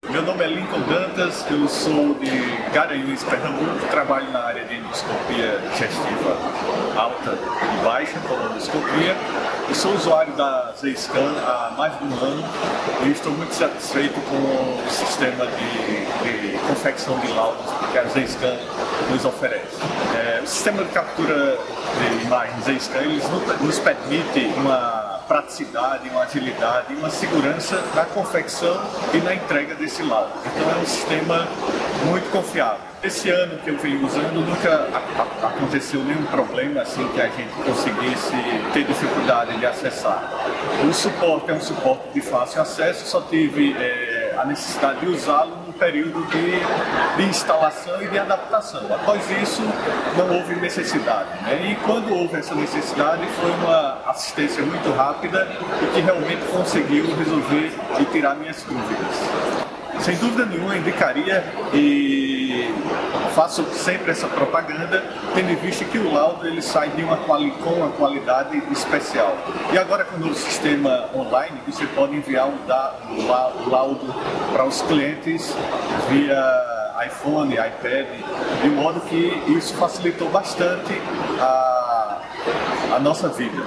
Meu nome é Lincoln Dantas, eu sou de Garanhuns, Pernambuco, trabalho na área de endoscopia digestiva alta e baixa, colonoscopia. Eu sou usuário da Z-Scan há mais de um ano e estou muito satisfeito com o sistema de confecção de laudos que a Z-Scan nos oferece. O sistema de captura de imagens Z-Scan nos permite uma praticidade, uma agilidade e uma segurança na confecção e na entrega desse laudo. Então é um sistema muito confiável. Esse ano que eu venho usando, nunca aconteceu nenhum problema assim que a gente conseguisse ter dificuldade de acessar. O suporte é um suporte de fácil acesso, só tive a necessidade de usá-lo no período de instalação e de adaptação. Após isso, não houve necessidade, né? E quando houve essa necessidade, foi uma assistência muito rápida e que realmente conseguiu resolver e tirar minhas dúvidas. Sem dúvida nenhuma, indicaria e faço sempre essa propaganda, tendo em vista que o laudo ele sai com uma qualidade especial. E agora com o novo sistema online, você pode enviar o laudo para os clientes via iPhone, iPad, de modo que isso facilitou bastante a nossa vida.